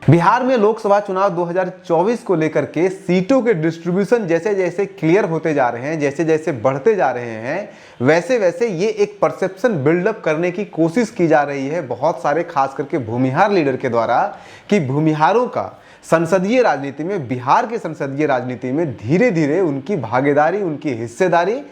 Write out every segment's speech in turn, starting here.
बिहार में लोकसभा चुनाव 2024 को लेकर के सीटों के डिस्ट्रीब्यूशन जैसे जैसे क्लियर होते जा रहे हैं, जैसे जैसे बढ़ते जा रहे हैं, वैसे वैसे ये एक परसेप्शन बिल्डअप करने की कोशिश की जा रही है बहुत सारे खास करके भूमिहार लीडर के द्वारा कि भूमिहारों का संसदीय राजनीति में, बिहार के संसदीय राजनीति में धीरे धीरे उनकी भागीदारी, उनकी हिस्सेदारी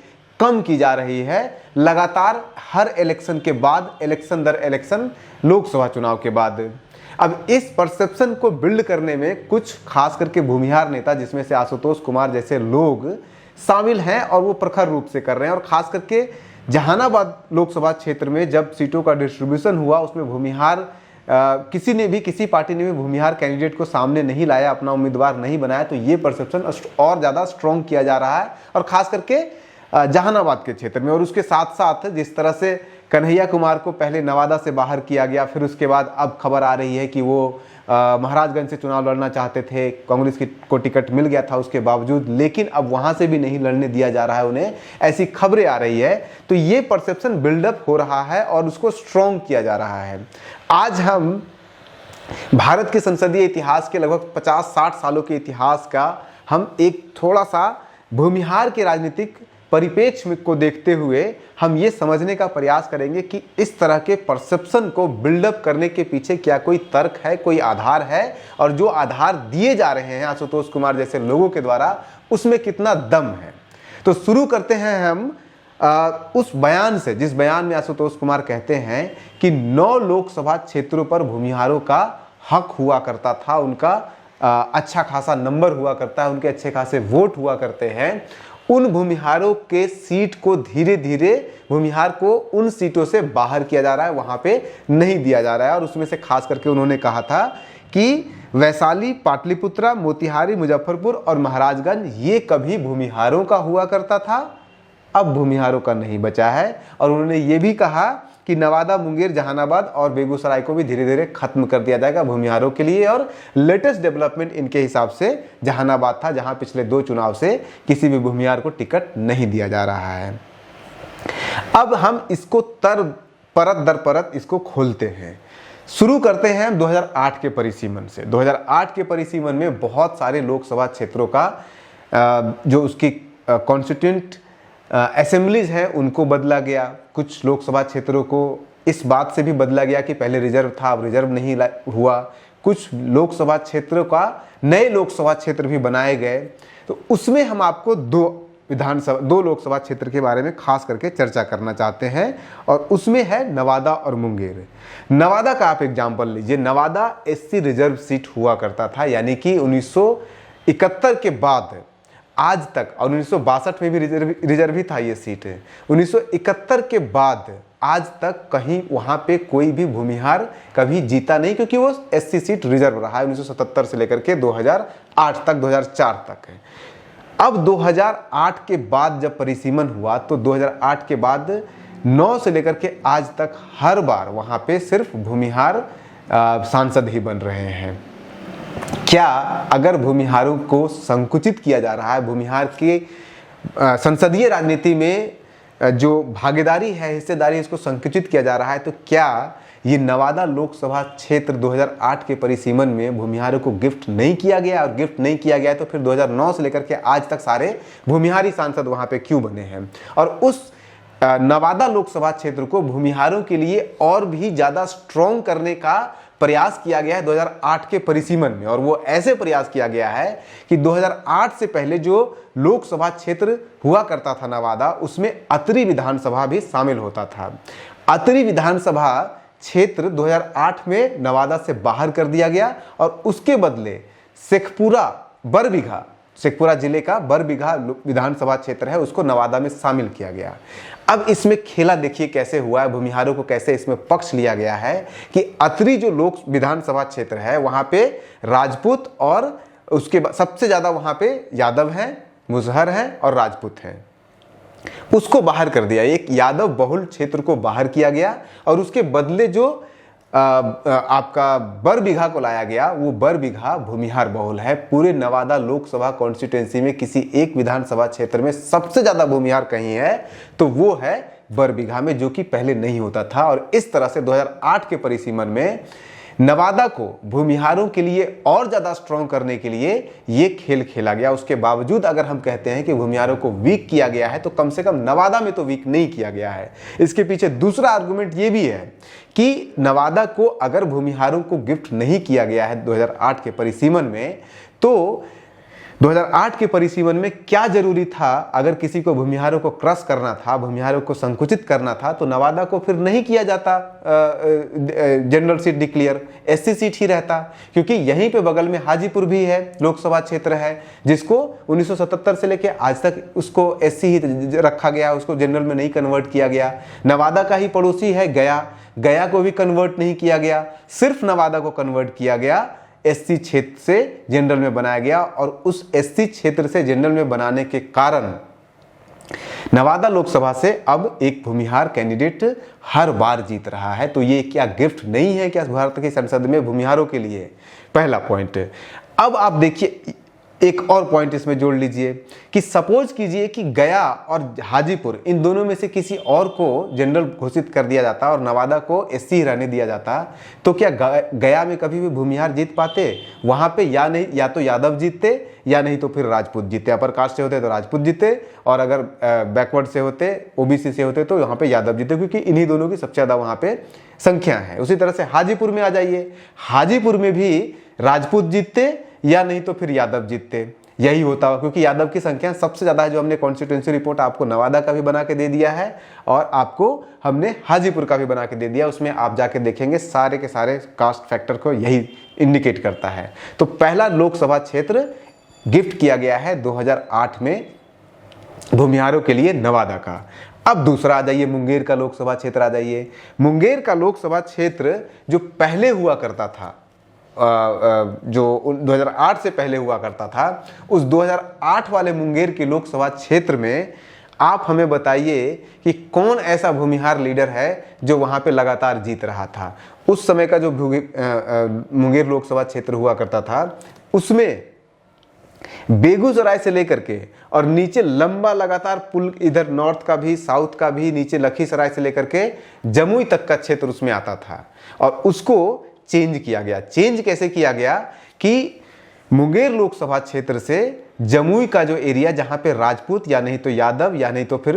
कम की जा रही है। लगातार हर इलेक्शन के बाद, इलेक्शन दर इलेक्शन, लोकसभा चुनाव के बाद अब इस परसेप्शन को बिल्ड करने में कुछ खास करके भूमिहार नेता, जिसमें से आशुतोष कुमार जैसे लोग शामिल हैं और वो प्रखर रूप से कर रहे हैं। और खास करके जहानाबाद लोकसभा क्षेत्र में जब सीटों का डिस्ट्रीब्यूशन हुआ, उसमें भूमिहार किसी ने भी, किसी पार्टी ने भी भूमिहार कैंडिडेट को सामने नहीं लाया, अपना उम्मीदवार नहीं बनाया, तो ये परसेप्शन और ज़्यादा स्ट्रॉन्ग किया जा रहा है। और ख़ास करके जहानाबाद के क्षेत्र में, और उसके साथ साथ जिस तरह से कन्हैया कुमार को पहले नवादा से बाहर किया गया, फिर उसके बाद अब खबर आ रही है कि वो महाराजगंज से चुनाव लड़ना चाहते थे, कांग्रेस को टिकट मिल गया था उसके बावजूद, लेकिन अब वहां से भी नहीं लड़ने दिया जा रहा है उन्हें, ऐसी खबरें आ रही है। तो ये परसेप्शन बिल्डअप हो रहा है और उसको स्ट्रॉन्ग किया जा रहा है। आज हम भारत के संसदीय इतिहास के लगभग 50-60 सालों के इतिहास का हम एक थोड़ा सा भूमिहार के राजनीतिक परिप्रेक्ष्य को देखते हुए हम ये समझने का प्रयास करेंगे कि इस तरह के परसेप्शन को बिल्डअप करने के पीछे क्या कोई तर्क है, कोई आधार है, और जो आधार दिए जा रहे हैं आशुतोष कुमार जैसे लोगों के द्वारा, उसमें कितना दम है। तो शुरू करते हैं हम उस बयान से, जिस बयान में आशुतोष कुमार कहते हैं कि 9 लोकसभा क्षेत्रों पर भूमिहारों का हक हुआ करता था, उनका अच्छा खासा नंबर हुआ करता है, उनके अच्छे खासे वोट हुआ करते हैं। उन भूमिहारों के सीट को धीरे धीरे भूमिहार को उन सीटों से बाहर किया जा रहा है, वहां पे नहीं दिया जा रहा है। और उसमें से खास करके उन्होंने कहा था कि वैशाली, पाटलिपुत्रा, मोतिहारी, मुजफ्फरपुर और महाराजगंज ये कभी भूमिहारों का हुआ करता था, अब भूमिहारों का नहीं बचा है। और उन्होंने ये भी कहा कि नवादा, मुंगेर, जहानाबाद और बेगूसराय को भी धीरे धीरे खत्म कर दिया जाएगा भूमिहारों के लिए। और लेटेस्ट डेवलपमेंट इनके हिसाब से जहानाबाद था, जहां पिछले 2 चुनाव से किसी भी भूमिहार को टिकट नहीं दिया जा रहा है। अब हम इसको परत दर परत इसको खोलते हैं। शुरू करते हैं 2008 के परिसीमन से। 2008 के परिसीमन में बहुत सारे लोकसभा क्षेत्रों का जो उसकी कॉन्स्टिट्यूएंट असेंबलीज हैं उनको बदला गया। कुछ लोकसभा क्षेत्रों को इस बात से भी बदला गया कि पहले रिजर्व था, अब रिजर्व नहीं हुआ। कुछ लोकसभा क्षेत्रों का नए लोकसभा क्षेत्र भी बनाए गए। तो उसमें हम आपको 2 लोकसभा क्षेत्र के बारे में खास करके चर्चा करना चाहते हैं, और उसमें है नवादा और मुंगेर। नवादा का आप एग्जाम्पल लीजिए। नवादा SC रिजर्व सीट हुआ करता था, यानी कि 1971 के बाद आज तक, और 1962 में भी रिजर्व ही था ये सीट। 1971 के बाद आज तक कहीं वहां पे कोई भी भूमिहार कभी जीता नहीं, क्योंकि वो SC सीट रिजर्व रहा है 1977 से लेकर के 2008 तक, 2004 तक है। अब 2008 के बाद जब परिसीमन हुआ, तो 2008 के बाद 9 से लेकर के आज तक हर बार वहां पे सिर्फ भूमिहार सांसद ही बन रहे हैं। क्या अगर भूमिहारों को संकुचित किया जा रहा है, भूमिहार के संसदीय राजनीति में जो भागीदारी है, हिस्सेदारी, इसको संकुचित किया जा रहा है, तो क्या ये नवादा लोकसभा क्षेत्र 2008 के परिसीमन में भूमिहारों को गिफ्ट नहीं किया गया? और गिफ्ट नहीं किया गया तो फिर 2009 से लेकर के आज तक सारे भूमिहारी सांसद वहां पे क्यों बने हैं? और उस नवादा लोकसभा क्षेत्र को भूमिहारों के लिए और भी ज्यादा स्ट्रॉन्ग करने का प्रयास किया गया है 2008 के परिसीमन में। और वो ऐसे प्रयास किया गया है कि 2008 से पहले जो लोकसभा क्षेत्र हुआ करता था नवादा, उसमें अतरी विधानसभा भी शामिल होता था। अतरी विधानसभा क्षेत्र 2008 में नवादा से बाहर कर दिया गया, और उसके बदले शेखपुरा जिले का बरबीघा विधानसभा क्षेत्र है, उसको नवादा में शामिल किया गया। अब इसमें खेला देखिए कैसे हुआ है, भूमिहारों को कैसे इसमें पक्ष लिया गया है कि अतरी जो लोक विधानसभा क्षेत्र है वहां पे राजपूत, और उसके सबसे ज्यादा वहां पे यादव हैं, मुजहर हैं और राजपूत हैं, उसको बाहर कर दिया। एक यादव बहुल क्षेत्र को बाहर किया गया, और उसके बदले जो आपका बरबीघा को लाया गया, वो बरबीघा भूमिहार बहुल है। पूरे नवादा लोकसभा कॉन्स्टिट्यूएंसी में किसी एक विधानसभा क्षेत्र में सबसे ज्यादा भूमिहार कहीं है तो वो है बरबीघा में, जो कि पहले नहीं होता था। और इस तरह से 2008 के परिसीमन में नवादा को भूमिहारों के लिए और ज़्यादा स्ट्रॉन्ग करने के लिए ये खेल खेला गया। उसके बावजूद अगर हम कहते हैं कि भूमिहारों को वीक किया गया है, तो कम से कम नवादा में तो वीक नहीं किया गया है। इसके पीछे दूसरा आर्गुमेंट ये भी है कि नवादा को अगर भूमिहारों को गिफ्ट नहीं किया गया है 2008 के परिसीमन में, तो 2008 के परिसीमन में क्या जरूरी था? अगर किसी को भूमिहारों को क्रश करना था, भूमिहारों को संकुचित करना था, तो नवादा को फिर नहीं किया जाता general seat declare, SC seat ही रहता, क्योंकि यहीं पे बगल में हाजीपुर भी है, लोकसभा क्षेत्र है, जिसको 1977 से लेके आज तक उसको एससी ही रखा गया, उसको जनरल में नहीं कन्वर्ट किया गया। नवादा का ही पड़ोसी है गया, गया को भी कन्वर्ट नहीं किया गया, सिर्फ नवादा को कन्वर्ट किया गया, एससी क्षेत्र से जनरल में बनाया गया। और उस एससी क्षेत्र से जनरल में बनाने के कारण नवादा लोकसभा से अब एक भूमिहार कैंडिडेट हर बार जीत रहा है। तो ये क्या गिफ्ट नहीं है क्या भारत की संसद में भूमिहारों के लिए? पहला पॉइंट। अब आप देखिए एक और पॉइंट इसमें जोड़ लीजिए कि सपोज कीजिए कि गया और हाजीपुर इन दोनों में से किसी और को जनरल घोषित कर दिया जाता और नवादा को एससी रहने दिया जाता, तो क्या गया में कभी भी भूमिहार जीत पाते? वहां पे या नहीं, या तो यादव जीतते या नहीं तो फिर राजपूत जीते। अपर कास्ट से होते तो राजपूत जीते, और अगर बैकवर्ड से होते, ओबीसी से होते, तो यहाँ पे यादव जीते, क्योंकि इन्हीं दोनों की सबसे ज्यादा वहां पे संख्या है। उसी तरह से हाजीपुर में आ जाइए, हाजीपुर में भी राजपूत जीतते या नहीं तो फिर यादव जीतते, यही होता, क्योंकि यादव की संख्या सबसे ज्यादा है। जो हमने कॉन्स्टिट्यूंसी रिपोर्ट आपको नवादा का भी बना के दे दिया है और आपको हमने हाजीपुर का भी बना के दे दिया, उसमें आप जाके देखेंगे सारे के सारे कास्ट फैक्टर को यही इंडिकेट करता है। तो पहला लोकसभा क्षेत्र गिफ्ट किया गया है 2008 में भूमिहारों के लिए नवादा का। अब दूसरा आ जाइए, मुंगेर का लोकसभा क्षेत्र आ जाइए। मुंगेर का लोकसभा क्षेत्र जो पहले हुआ करता था, जो 2008 से पहले हुआ करता था, उस 2008 वाले मुंगेर के लोकसभा क्षेत्र में आप हमें बताइए कि कौन ऐसा भूमिहार लीडर है जो वहां पे लगातार जीत रहा था। उस समय का जो मुंगेर लोकसभा क्षेत्र हुआ करता था, उसमें बेगूसराय से लेकर के और नीचे लंबा लगातार पुल, इधर नॉर्थ का भी, साउथ का भी, नीचे लखीसराय से लेकर के जमुई तक का क्षेत्र उसमें आता था, और उसको चेंज किया गया। चेंज कैसे किया गया कि मुंगेर लोकसभा क्षेत्र से जमुई का जो एरिया, जहां पे राजपूत या नहीं तो यादव या नहीं तो फिर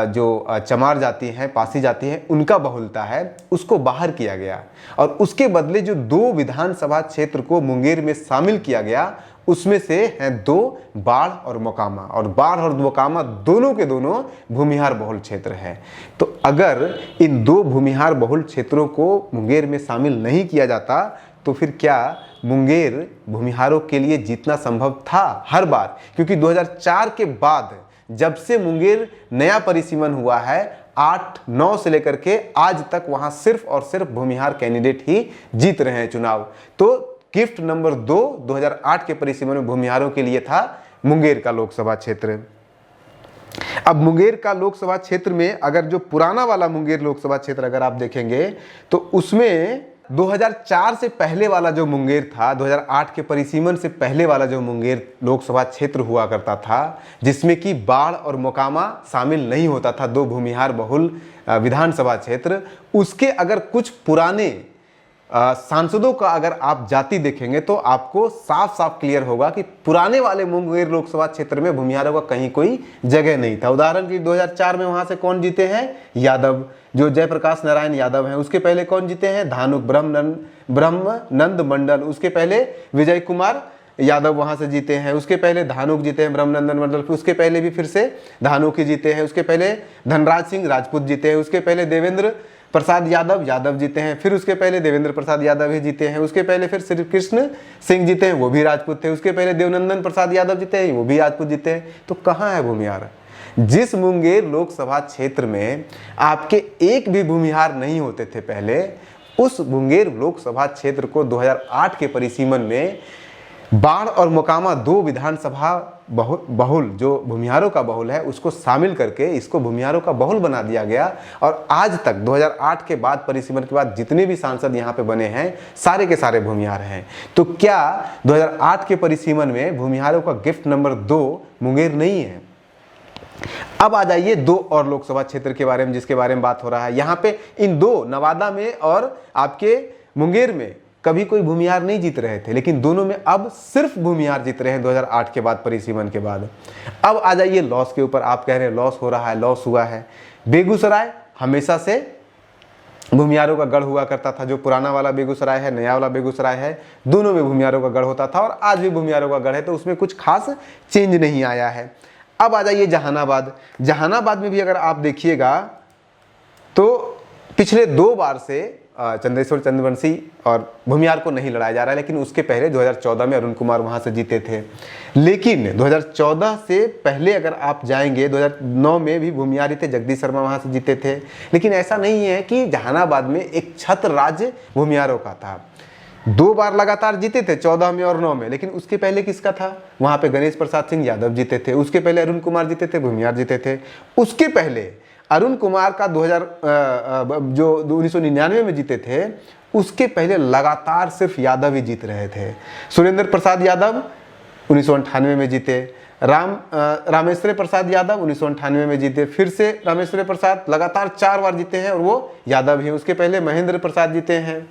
जो चमार जाति हैं, पासी जाति हैं, उनका बहुलता है, उसको बाहर किया गया। और उसके बदले जो 2 विधानसभा क्षेत्र को मुंगेर में शामिल किया गया, उसमें से हैं 2 बाढ़ और मोकामा, और बाढ़ और मोकामा दोनों के दोनों भूमिहार बहुल क्षेत्र है। तो अगर इन 2 भूमिहार बहुल क्षेत्रों को मुंगेर में शामिल नहीं किया जाता, तो फिर क्या मुंगेर भूमिहारों के लिए जीतना संभव था हर बार? क्योंकि 2004 के बाद जब से मुंगेर नया परिसीमन हुआ है, 8-9 से लेकर के आज तक वहां सिर्फ और सिर्फ भूमिहार कैंडिडेट ही जीत रहे हैं चुनाव। तो गिफ्ट नंबर 2 2008 के परिसीमन में भूमिहारों के लिए था मुंगेर का लोकसभा क्षेत्र। अब मुंगेर का लोकसभा क्षेत्र में अगर जो पुराना वाला मुंगेर लोकसभा क्षेत्र अगर आप देखेंगे, तो उसमें 2004 से पहले वाला जो मुंगेर था, 2008 के परिसीमन से पहले वाला जो मुंगेर लोकसभा क्षेत्र हुआ करता था, जिसमें कि बाढ़ और मोकामा शामिल नहीं होता था, 2 भूमिहार बहुल विधानसभा क्षेत्र, उसके अगर कुछ पुराने सांसदों का अगर आप जाति देखेंगे तो आपको साफ साफ क्लियर होगा कि पुराने वाले मुंगेर लोकसभा क्षेत्र में भूमिहारों का कहीं कोई जगह नहीं था। उदाहरण के 2004 में वहां से कौन जीते हैं? यादव, जो जयप्रकाश नारायण यादव हैं। उसके पहले कौन जीते हैं? धानुक ब्रह्मनंद मंडल। उसके पहले विजय कुमार यादव वहां से जीते हैं। उसके पहले धानुक जीते हैं, ब्रह्मनंदन मंडल। उसके पहले भी फिर से धानुक ही जीते हैं। उसके पहले धनराज सिंह राजपूत जीते हैं। उसके पहले देवेंद्र प्रसाद यादव जीते हैं। फिर उसके पहले देवेंद्र प्रसाद यादव ही जीते हैं। उसके पहले फिर श्री कृष्ण सिंह जीते हैं, वो भी राजपूत थे। उसके पहले देवनंदन प्रसाद यादव जीते हैं, वो भी राजपूत जीते हैं। तो कहाँ है भूमिहार? जिस मुंगेर लोकसभा क्षेत्र में आपके एक भी भूमिहार नहीं होते थे पहले, उस मुंगेर लोकसभा क्षेत्र को 2008 के परिसीमन में बाढ़ और मोकामा 2 विधानसभा बहुल जो भूमिहारों का बहुल है, उसको शामिल करके इसको भूमिहारों का बहुल बना दिया गया। और आज तक 2008 के बाद, परिसीमन के बाद जितने भी सांसद यहाँ पे बने हैं, सारे के सारे भूमिहार हैं। तो क्या 2008 के परिसीमन में भूमिहारों का गिफ्ट नंबर 2 मुंगेर नहीं है? अब आ जाइए 2 और लोकसभा क्षेत्र के बारे में, जिसके बारे में बात हो रहा है यहाँ पे। इन 2 नवादा में और आपके मुंगेर में कभी कोई भूमिहार नहीं जीत रहे थे, लेकिन दोनों में अब सिर्फ भूमिहार जीत रहे हैं 2008 के बाद, परिसीमन के बाद। अब आ जाइए लॉस के ऊपर। आप कह रहे हैं लॉस हो रहा है, लॉस हुआ है। बेगूसराय हमेशा से भूमिहारों का गढ़ हुआ करता था। जो पुराना वाला बेगूसराय है, नया वाला बेगूसराय है, दोनों में भूमिहारों का गढ़ होता था और आज भी भूमिहारों का गढ़ है, तो उसमें कुछ खास चेंज नहीं आया है। अब आ जाइए जहानाबाद। जहानाबाद में भी अगर आप देखिएगा तो पिछले 2 बार से चंद्रेश्वर चंद्रवंशी और भूमिहार को नहीं लड़ाया जा रहा है, लेकिन उसके पहले 2014 में अरुण कुमार वहां से जीते थे। लेकिन 2014 से पहले अगर आप जाएंगे, 2009 में भी भूमिहार ही थे, जगदीश शर्मा वहां से जीते थे। लेकिन ऐसा नहीं है कि जहानाबाद में एक छत्र राज्य भूमिहारों का था। 2 बार लगातार जीते थे, 14 में और 9 में। लेकिन उसके पहले किसका था? वहां पे गणेश प्रसाद सिंह यादव जीते थे। उसके पहले अरुण कुमार जीते थे, भूमिहार जीते थे। उसके पहले अरुण कुमार का 1999 में जीते थे, उसके पहले लगातार सिर्फ यादव ही जीत रहे थे। सुरेंद्र प्रसाद यादव 1998 में जीते। रामेश्वर प्रसाद यादव 1998 में जीते। फिर से रामेश्वर प्रसाद लगातार 4 बार जीते हैं और वो यादव ही। उसके पहले महेंद्र प्रसाद जीते हैं।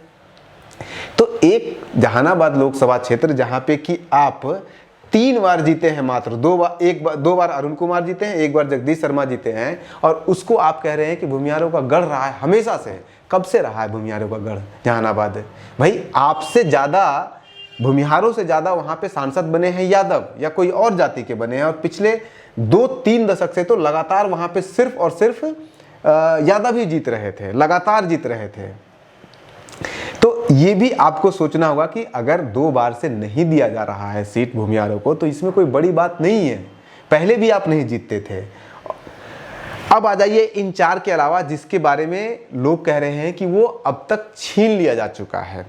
तो एक जहानाबाद लोकसभा क्षेत्र जहां पे कि आप 3 बार जीते हैं मात्र, 2 बार अरुण कुमार जीते हैं, 1 बार जगदीश शर्मा जीते हैं, और उसको आप कह रहे हैं कि भूमिहारों का गढ़ रहा है हमेशा से। कब से रहा है भूमिहारों का गढ़ जहानाबाद? भाई आपसे ज्यादा, भूमिहारों से ज्यादा वहां पे सांसद बने हैं यादव या कोई और जाति के बने हैं, और पिछले 2-3 दशक से तो लगातार वहां पे सिर्फ और सिर्फ यादव ही जीत रहे थे, लगातार जीत रहे थे। तो ये भी आपको सोचना होगा कि अगर 2 बार से नहीं दिया जा रहा है सीट भूमिहारों को, तो इसमें कोई बड़ी बात नहीं है। पहले भी आप नहीं जीतते थे। अब आ जाइए इन 4 के अलावा जिसके बारे में लोग कह रहे हैं कि वो अब तक छीन लिया जा चुका है।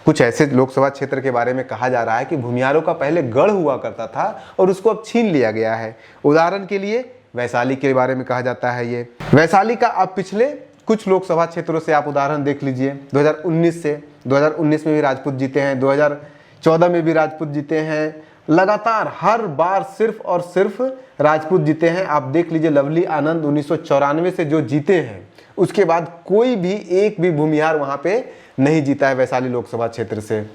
कुछ ऐसे लोकसभा क्षेत्र के बारे में कहा जा रहा है कि भूमिहारों का पहले गढ़ हुआ करता था और उसको अब छीन लिया गया है। उदाहरण के लिए वैशाली के बारे में कहा जाता है। ये वैशाली का अब पिछले कुछ लोकसभा क्षेत्रों से आप उदाहरण देख लीजिए। 2019 में भी राजपूत जीते हैं, 2014 में भी राजपूत जीते हैं। लगातार हर बार सिर्फ और सिर्फ राजपूत जीते हैं। आप देख लीजिए लवली आनंद 1994 से जो जीते हैं, उसके बाद कोई भी एक भी भूमिहार वहां पे नहीं जीता है वैशाली लोकसभा क्षेत्र से।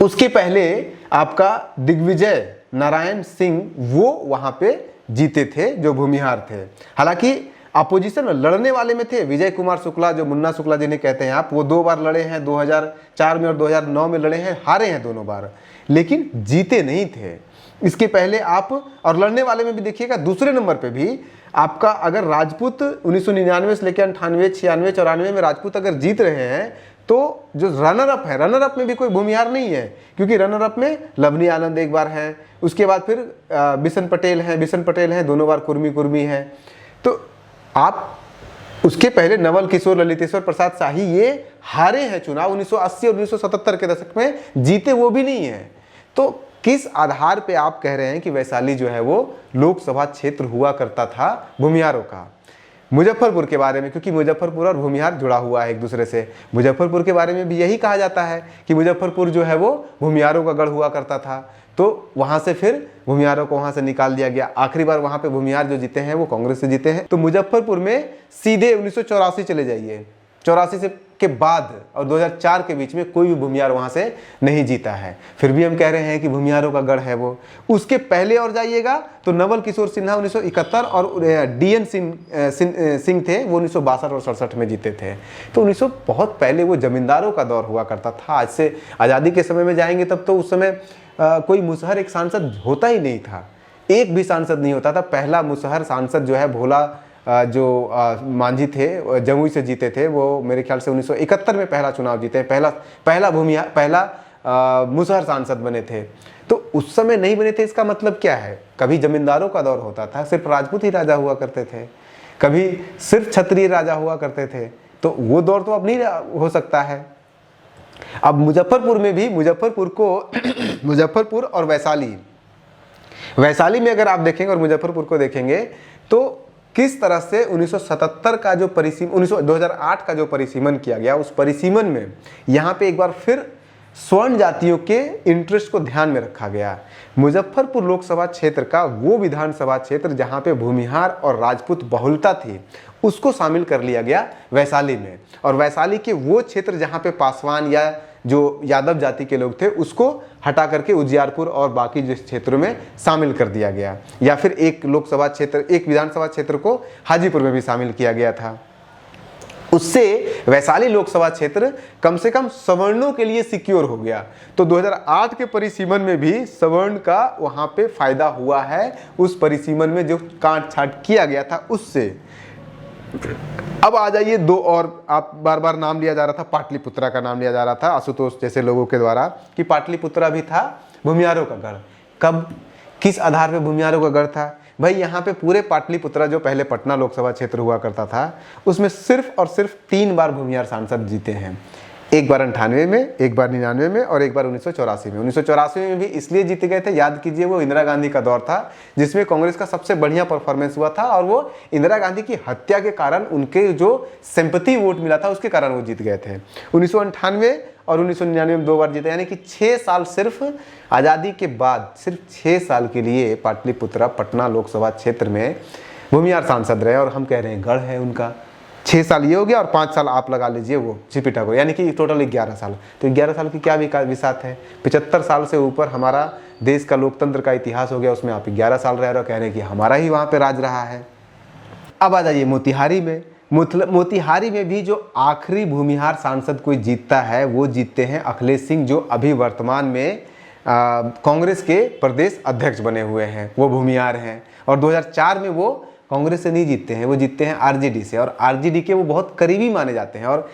उसके पहले आपका दिग्विजय नारायण सिंह वो वहां पे जीते थे, जो भूमिहार थे। हालांकि अपोजिशन में लड़ने वाले में थे विजय कुमार शुक्ला, जो मुन्ना शुक्ला जिन्हें कहते हैं आप, वो 2 बार लड़े हैं, 2004 में और 2009 में लड़े हैं, हारे हैं दोनों बार, लेकिन जीते नहीं थे। इसके पहले आप, और लड़ने वाले में भी देखिएगा दूसरे नंबर पे भी आपका, अगर राजपूत 1999 से लेकर 98, 96, 94 में राजपूत अगर जीत रहे हैं, तो जो रनर अप है, रनर अप में भी कोई भूमिहार नहीं है, क्योंकि रनर अप में लवनी आनंद 1 बार है, उसके बाद फिर बिशन पटेल हैं, दोनों बार कुर्मी हैं। तो आप उसके पहले नवल किशोर, ललितेश्वर प्रसाद शाही ये हारे हैं चुनाव 1980 और 1977 के दशक में, जीते वो भी नहीं है। तो किस आधार पे आप कह रहे हैं कि वैशाली जो है वो लोकसभा क्षेत्र हुआ करता था भूमिहारों का? मुजफ्फरपुर के बारे में, क्योंकि मुजफ्फरपुर और भूमिहार जुड़ा हुआ है एक दूसरे से, मुजफ्फरपुर के बारे में भी यही कहा जाता है कि मुजफ्फरपुर जो है वो भूमिहारों का गढ़ हुआ करता था। तो वहां से फिर भूमिहारों को वहां से निकाल दिया गया। आखिरी बार वहां पे भूमिहार जो जीते हैं वो कांग्रेस से जीते हैं। तो मुजफ्फरपुर में सीधे 1984 चले जाइए, 84 से के बाद और 2004 के बीच में कोई भी भूमिहार वहां से नहीं जीता है। फिर भी हम कह रहे हैं कि भूमिहारों का गढ़ है वो। उसके पहले और जाइएगा तो नवल किशोर सिन्हा 1971 और डीएन सिंह थे, वो 1962 और 67 में जीते थे। तो 1900 बहुत पहले वो जमींदारों का दौर हुआ करता था। आज से आज़ादी के समय में जाएंगे तब तो उस समय कोई मुसहर एक सांसद होता ही नहीं था, एक भी सांसद नहीं होता था। पहला मुसहर सांसद जो है भोला जो मांझी थे, जमुई से जीते थे, वो मेरे ख्याल से 1971 में पहला चुनाव जीते हैं, पहला मुसहर सांसद बने थे। तो उस समय नहीं बने थे, इसका मतलब क्या है? कभी जमींदारों का दौर होता था, सिर्फ राजपूत ही राजा हुआ करते थे, कभी सिर्फ क्षत्रिय राजा हुआ करते थे। तो वो दौर तो अब नहीं हो सकता है। अब मुजफ्फरपुर में भी, मुजफ्फरपुर और वैशाली में अगर आप देखेंगे और मुजफ्फरपुर को देखेंगे तो किस तरह से 1977 का जो 2008 का जो परिसीमन किया गया, उस परिसीमन में यहाँ पे एक बार फिर स्वर्ण जातियों के इंटरेस्ट को ध्यान में रखा गया। मुजफ्फरपुर लोकसभा क्षेत्र का वो विधानसभा क्षेत्र जहाँ पे भूमिहार और राजपूत बहुलता थी, उसको शामिल कर लिया गया वैशाली में। और वैशाली के वो क्षेत्र जहाँ पे पासवान या जो यादव जाति के लोग थे उसको हटा करके उजियारपुर और बाकी जो क्षेत्रों में शामिल कर दिया गया, या फिर एक लोकसभा क्षेत्र, एक विधानसभा क्षेत्र को हाजीपुर में भी शामिल किया गया था। उससे वैशाली लोकसभा क्षेत्र कम से कम सवर्णों के लिए सिक्योर हो गया। तो 2008 के परिसीमन में भी सवर्ण का वहां पे फायदा हुआ है, उस परिसीमन में जो काट छाट किया गया था उससे। अब आ जाइए दो और, आप बार बार नाम लिया जा रहा था, पाटलिपुत्रा का नाम लिया जा रहा था आशुतोष जैसे लोगों के द्वारा कि पाटलिपुत्रा भी था भूमिहारों का गढ़। कब, किस आधार पे भूमिहारों का गढ़ था? भाई यहाँ पे पूरे पाटलिपुत्रा जो पहले पटना लोकसभा क्षेत्र हुआ करता था उसमें सिर्फ और सिर्फ 3 बार भूमिहार सांसद जीते हैं, एक बार 98 में, एक बार 99 में और एक बार 1984 में। 1984 में भी इसलिए जीते गए थे, याद कीजिए वो इंदिरा गांधी का दौर था जिसमें कांग्रेस का सबसे बढ़िया परफॉर्मेंस हुआ था और वो इंदिरा गांधी की हत्या के कारण उनके जो सिंपैथी वोट मिला था उसके कारण वो जीत गए थे। 1998 और 1999 में 2 बार जीते, यानी कि 6 साल सिर्फ आज़ादी के बाद, सिर्फ 6 साल के लिए पाटलिपुत्रा पटना लोकसभा क्षेत्र में भूमिहार सांसद रहे और हम कह रहे हैं गढ़ है उनका। 6 साल ये हो गया और 5 साल आप लगा लीजिए वो चिपिटा को, यानी कि टोटल 11 साल। तो 11 साल की क्या विसात है? 75 साल से ऊपर हमारा देश का लोकतंत्र का इतिहास हो गया, उसमें आप 11 साल रह रहे हो, कह रहे हैं कि हमारा ही वहाँ पे राज रहा है। अब आ जाइए मोतिहारी में। मोतिहारी में भी जो आखिरी भूमिहार सांसद कोई जीतता है वो जीतते हैं अखिलेश सिंह, जो अभी वर्तमान में कांग्रेस के प्रदेश अध्यक्ष बने हुए हैं, वो भूमिहार हैं। और 2004 में वो कांग्रेस से नहीं जीतते हैं, वो जीतते हैं आरजेडी से, और आरजेडी के वो बहुत करीबी माने जाते हैं। और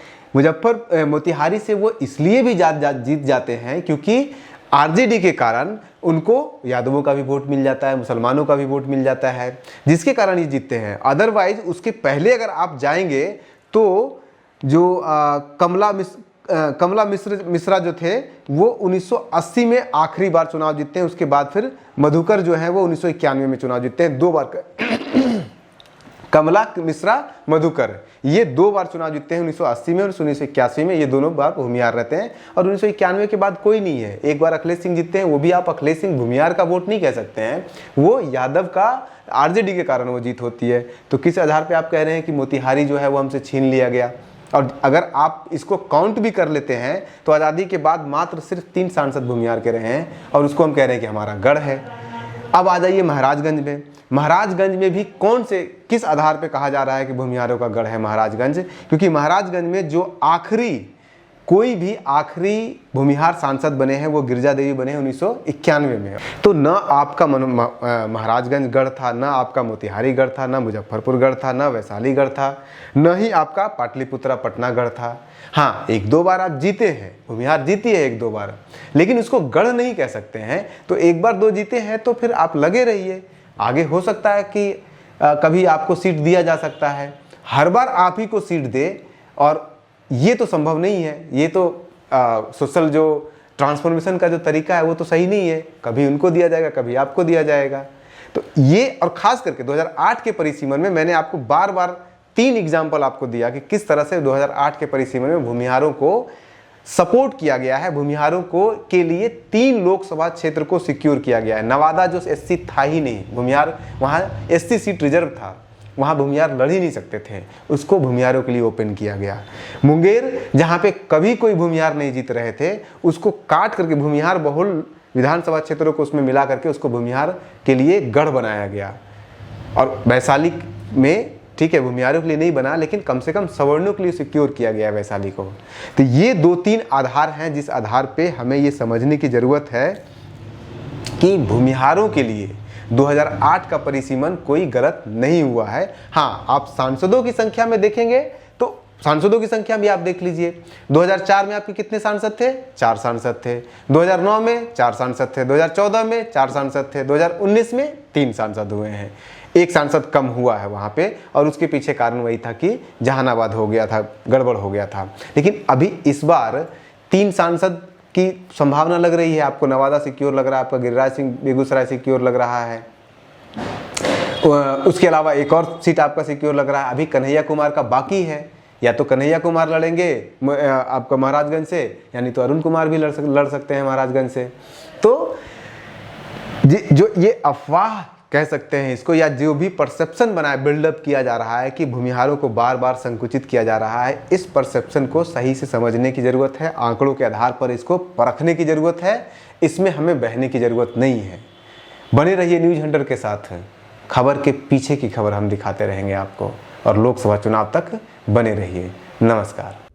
मोतिहारी से वो इसलिए भी जीत जाते हैं क्योंकि आरजेडी के कारण उनको यादवों का भी वोट मिल जाता है, मुसलमानों का भी वोट मिल जाता है, जिसके कारण ये जीतते हैं। अदरवाइज उसके पहले अगर आप जाएंगे तो जो कमला मिश्रा जो थे वो 1980 में आखिरी बार चुनाव जीतते हैं। उसके बाद फिर मधुकर जो है वो 1991 में चुनाव जीतते हैं, 2 बार कमला मिश्रा मधुकर ये 2 बार चुनाव जीतते हैं, 1980 में और 1981 में। ये दोनों बार भूमिहार रहते हैं और 1991 के बाद कोई नहीं है। एक बार अखिलेश सिंह जीतते हैं, वो भी आप अखिलेश सिंह भूमिहार का वोट नहीं कह सकते हैं, वो यादव का आरजेडी के कारण वो जीत होती है। तो किस आधार पे आप कह रहे हैं कि मोतिहारी जो है वो हमसे छीन लिया गया? और अगर आप इसको काउंट भी कर लेते हैं तो आज़ादी के बाद मात्र सिर्फ 3 सांसद भूमिहार के रहे हैं और उसको हम कह रहे हैं कि हमारा गढ़ है। अब आ जाइए महाराजगंज में। महाराजगंज में भी कौन से, किस आधार पे कहा जा रहा है कि भूमिहारों का गढ़ है महाराजगंज? क्योंकि महाराजगंज में जो कोई भी आखिरी भूमिहार सांसद बने हैं वो गिरजा देवी बने हैं 1991 में। तो न आपका महाराजगंज गढ़ था, न आपका मोतिहारी गढ़ था, न मुजफ्फरपुर गढ़ था, न वैशाली गढ़ था, न ही आपका पाटलिपुत्रा पटना गढ़ था। हाँ, 1-2 बार आप जीते हैं, भूमिहार जीती है 1-2 बार, लेकिन उसको गढ़ नहीं कह सकते हैं। तो 1 बार 2 जीते हैं तो फिर आप लगे रहिए, आगे हो सकता है कि कभी आपको सीट दिया जा सकता है। हर बार आप ही को सीट दे और ये तो संभव नहीं है। ये तो सोशल जो ट्रांसफॉर्मेशन का जो तरीका है वो तो सही नहीं है, कभी उनको दिया जाएगा, कभी आपको दिया जाएगा। तो ये, और खास करके 2008 के परिसीमन में मैंने आपको बार बार 3 एग्जाम्पल आपको दिया कि किस तरह से 2008 के परिसीमन में भूमिहारों को सपोर्ट किया गया है, भूमिहारों को के लिए 3 लोकसभा क्षेत्र को सिक्योर किया गया है। नवादा जो एससी था ही नहीं, भूमिहार वहाँ एससी सीट रिजर्व था, वहाँ भूमिहार लड़ ही नहीं सकते थे, उसको भूमिहारों के लिए ओपन किया गया। मुंगेर जहाँ पे कभी कोई भूमिहार नहीं जीत रहे थे, उसको काट करके भूमिहार बहुल विधानसभा क्षेत्रों को उसमें मिला करके उसको भूमिहार के लिए गढ़ बनाया गया। और वैशाली में ठीक है भूमिहारों के लिए नहीं बना, लेकिन कम से कम सवर्णों के लिए सिक्योर किया गया वैशाली को। तो ये 2-3 आधार हैं जिस आधार पे हमें ये समझने की जरूरत है कि भूमिहारों के लिए 2008 का परिसीमन कोई गलत नहीं हुआ है। हाँ, आप सांसदों की संख्या में देखेंगे तो सांसदों की संख्या भी आप देख लीजिए। 2004 में आपके कितने सांसद थे? 4 सांसद थे। 2009 में 4 सांसद थे। 2014 में 4 सांसद थे। 2019 में 3 सांसद हुए हैं। 1 सांसद कम हुआ है वहाँ पे, और उसके पीछे कारण वही था कि जहानाबाद हो गया था, गड़बड़ हो गया था। लेकिन अभी इस बार 3 सांसद की संभावना लग रही है। आपको नवादा सिक्योर लग रहा है, आपका गिरिराज सिंह बेगूसराय सिक्योर लग रहा है, उसके अलावा एक और सीट आपका सिक्योर लग रहा है। अभी कन्हैया कुमार का बाकी है, या तो कन्हैया कुमार लड़ेंगे आपका महाराजगंज से, यानी तो अरुण कुमार भी लड़ सकते हैं महाराजगंज से। तो जो ये अफवाह कह सकते हैं इसको, या जो भी परसेप्शन बनाया बिल्डअप किया जा रहा है कि भूमिहारों को बार बार संकुचित किया जा रहा है, इस परसेप्शन को सही से समझने की ज़रूरत है, आंकड़ों के आधार पर इसको परखने की ज़रूरत है, इसमें हमें बहने की ज़रूरत नहीं है। बने रहिए न्यूज़ हंटर के साथ, खबर के पीछे की खबर हम दिखाते रहेंगे आपको, और लोकसभा चुनाव तक बने रहिए। नमस्कार।